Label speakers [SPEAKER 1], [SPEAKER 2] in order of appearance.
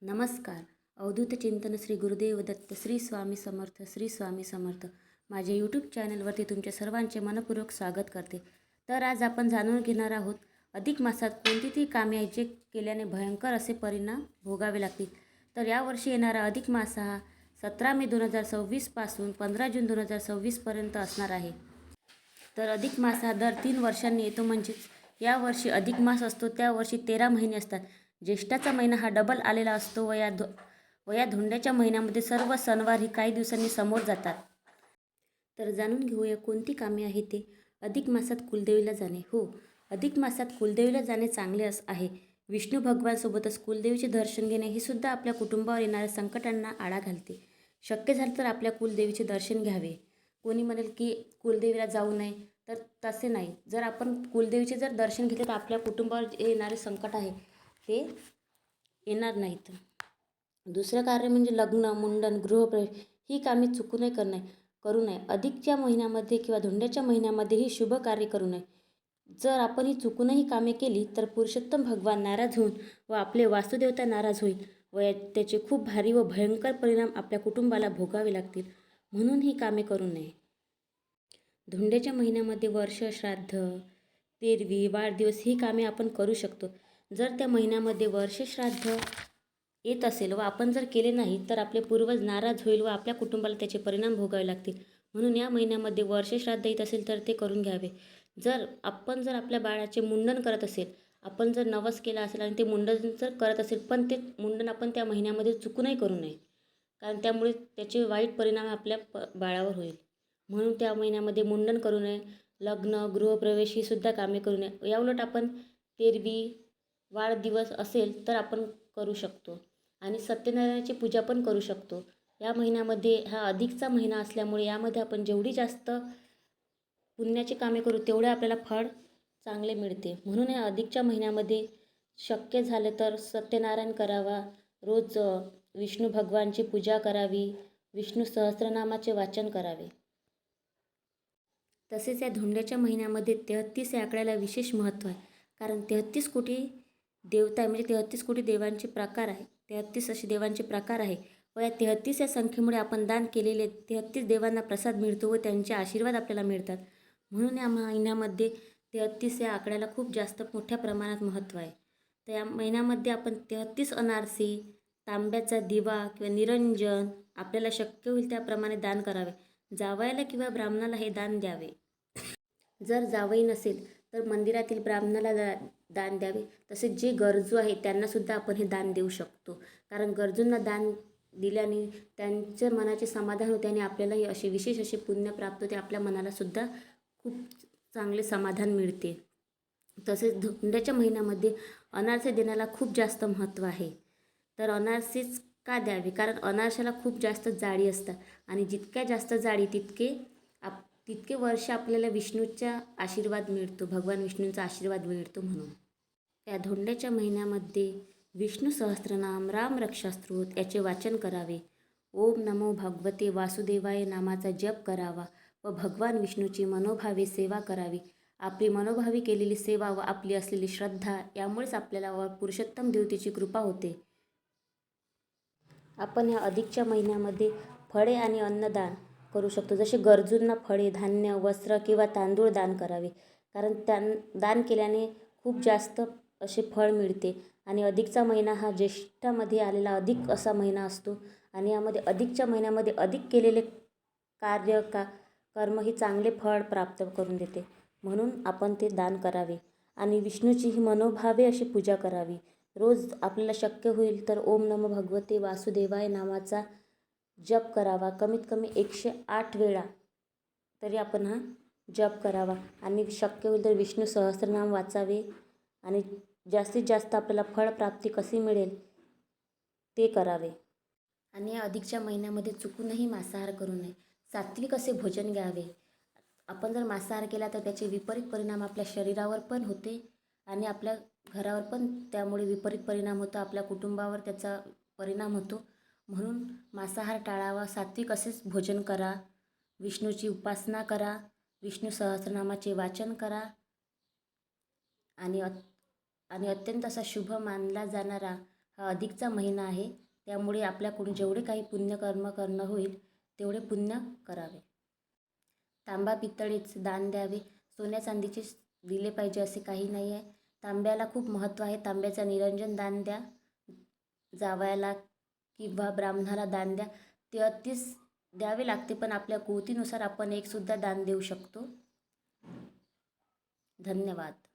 [SPEAKER 1] नमस्कार. अवधूत चिंतन श्री गुरुदेव दत्त श्री स्वामी समर्थ श्री स्वामी समर्थ. माझ्या यूट्यूब चॅनलवरती तुमच्या सर्वांचे मनपूर्वक स्वागत करते. तर आज आपण जाणून घेणार आहोत अधिक मासात कोणती ती कामे आहेत जे केल्याने भयंकर असे परिणाम भोगावे लागतील. तर यावर्षी येणारा अधिक मास हा 17 मे 2026 पासून 15 जून 2026 असणार आहे. तर अधिक मास हा दर 3 वर्षांनी येतो. म्हणजेच यावर्षी अधिक मास असतो त्या वर्षी 13 महिने असतात. ज्येष्ठाचा महिना हा डबल आलेला असतो व या धोंड्याच्या महिन्यामध्ये सर्व सणवार ही काही दिवसांनी समोर जातात. तर जाणून घेऊया कोणती कामे आहेत ते. अधिक मासात कुलदेवीला जाणे. हो, अधिक मासात कुलदेवीला जाणे चांगले आहे. विष्णू भगवानसोबतच कुलदेवीचे दर्शन घेणे हे सुद्धा आपल्या कुटुंबावर येणाऱ्या संकटांना आळा घालते. शक्य झालं तर आपल्या कुलदेवीचे दर्शन घ्यावे. कोणी म्हणेल की कुलदेवीला जाऊ नये, तर तसे नाही. जर आपण कुलदेवीचे जर दर्शन घेतले तर आपल्या कुटुंबावर जे येणारे संकट आहे ते येणार नाहीत. दुसरं कार्य म्हणजे लग्न, मुंडन, गृहप्रवेश ही कामे चुकूनही करू नये. अधिकच्या महिन्यामध्ये किंवा धोंड्याच्या महिन्यामध्ये ही शुभ कार्य करू नये. जर आपण ही चुकूनही कामे केली तर पुरुषोत्तम भगवान नाराज होऊन व आपले वास्तुदेवता नाराज होईल व त्याचे खूप भारी व भयंकर परिणाम आपल्या कुटुंबाला भोगावे लागतील. म्हणून ही कामे करू नये. धोंड्याच्या महिन्यामध्ये वर्ष, श्राद्ध, तेरवी, वाढदिवस ही कामे आपण करू शकतो. जर त्या महिन्यामध्ये वर्ष, श्राद्ध येत असेल व आपण जर केले नाही तर आपले पूर्वज नाराज होईल व आपल्या कुटुंबाला त्याचे परिणाम भोगावे लागतील. म्हणून या महिन्यामध्ये वर्ष, श्राद्ध येत असेल तर ते करून घ्यावे. जर आपल्या बाळाचे मुंडन करत असेल, आपण जर नवस केला असेल आणि ते मुंडन जर करत असेल पण ते मुंडन आपण त्या महिन्यामध्ये चुकूनही करू नये, कारण त्यामुळे त्याचे वाईट परिणाम आपल्या बाळावर होईल. म्हणून त्या महिन्यामध्ये मुंडन करू नये. लग्न, गृहप्रवेश ही सुद्धा कामे करू नये. याउलट आपण तेरवी, वाढदिवस असेल तर आपण करू शकतो आणि सत्यनारायणाची पूजा पण करू शकतो. या महिन्यामध्ये हा अधिकचा महिना असल्यामुळे यामध्ये आपण जेवढी जास्त पुण्याची कामे करू तेवढे आपल्याला फळ चांगले मिळते. म्हणून या अधिकच्या महिन्यामध्ये शक्य झाले तर सत्यनारायण करावा. रोज विष्णू भगवानची पूजा करावी. विष्णू सहस्त्रनामाचे वाचन करावे. तसेच या धोंड्याच्या महिन्यामध्ये 33 या आकड्याला विशेष महत्त्व आहे. कारण 33 कोटी देवता आहे, म्हणजे 33 कोटी देवांचे प्रकार आहे. 33 असे देवांचे प्रकार आहे व या 33 या संख्येमुळे आपण दान केलेले 33 देवांना प्रसाद मिळतो व त्यांचे आशीर्वाद आपल्याला मिळतात. म्हणून या महिन्यामध्ये 33 या आकड्याला खूप जास्त मोठ्या प्रमाणात महत्त्व आहे. तर या महिन्यामध्ये आपण 33 अनारसे, तांब्याचा दिवा किंवा निरंजन आपल्याला शक्य होईल त्याप्रमाणे दान करावे. जावयाला किंवा ब्राह्मणाला हे दान द्यावे. जर जावई नसेल तर मंदिरातील ब्राह्मणाला दान द्यावे. तसेच जे गरजू आहेत त्यांनासुद्धा आपण हे दान देऊ शकतो. कारण गरजूंना दान दिल्याने त्यांच्या मनाचे समाधान होते आणि आपल्यालाही असे विशेष असे पुण्य प्राप्त होते. आपल्या मनालासुद्धा खूप चांगले समाधान मिळते. तसेच धोंड्याच्या महिन्यामध्ये अनारसे देण्याला खूप जास्त महत्त्व आहे. तर अनारसेच का द्यावे? कारण अनारशाला खूप जास्त जाळी असतात आणि जितक्या जास्त जाळी तितके वर्ष आपल्याला विष्णूचा आशीर्वाद मिळतो, भगवान विष्णूंचा आशीर्वाद मिळतो. म्हणून या धोंड्याच्या महिन्यामध्ये विष्णू सहस्त्रनाम, राम रक्षास्तोत्र याचे वाचन करावे. ओम नमो भगवते वासुदेवाय नामाचा जप करावा व भगवान विष्णूची मनोभावे सेवा करावी. आपली मनोभावी केलेली सेवा व आपली असलेली श्रद्धा यामुळेच आपल्याला व पुरुषोत्तम देवतेची कृपा होते. आपण या अधिकच्या महिन्यामध्ये फळे आणि अन्नदान करू शकतो. जसे गरजूंना फळे, धान्य, वस्त्र किंवा तांदूळ दान करावे. कारण दान केल्याने खूप जास्त असे फळ मिळते. आणि अधिकचा महिना हा ज्येष्ठामध्ये आलेला अधिक असा महिना असतो आणि यामध्ये अधिकच्या महिन्यामध्ये अधिक केलेले कर्म ही चांगले फळ प्राप्त करून देते. म्हणून आपण ते दान करावे आणि विष्णूची ही मनोभावे अशी पूजा करावी. रोज आपल्याला शक्य होईल तर ओम नमो भगवते वासुदेवाय नामाचा जप करावा. कमीत कमी 108 वेळा तरी आपण हा जप करावा आणि शक्य होईल तर विष्णू सहस्त्रनाम वाचावे आणि जास्तीत जास्त आपल्याला फळप्राप्ती कशी मिळेल ते करावे. आणि या अधिकच्या महिन्यामध्ये चुकूनही मांसाहार करू नये. सात्विक असे भोजन घ्यावे. आपण जर मांसाहार केला तर त्याचे विपरीत परिणाम आपल्या शरीरावर पण होते आणि आपल्या घरावर पण त्यामुळे विपरीत परिणाम होतो. आपल्या कुटुंबावर त्याचा परिणाम होतो. म्हणून मांसाहार टाळावा. सात्विक असेच भोजन करा. विष्णूची उपासना करा. विष्णू सहस्त्रनामाचे वाचन करा आणि अत्यंत असा शुभ मानला जाणारा हा अधिकचा महिना आहे, त्यामुळे आपल्याकडून जेवढे काही पुण्यकर्म करणं होईल तेवढे पुण्य करावे. तांबा पितळेच दान द्यावे, सोन्या चांदीचे दिले पाहिजे असे काही नाही आहे. तांब्याला खूप महत्त्व आहे. तांब्याचं निरंजन दान द्या, जावयाला किंवा ब्राह्मणाला दान द्या. ते अतिच द्यावे लागते, पण आपल्या कुवतीनुसार आपण एकसुद्धा दान देऊ शकतो. धन्यवाद.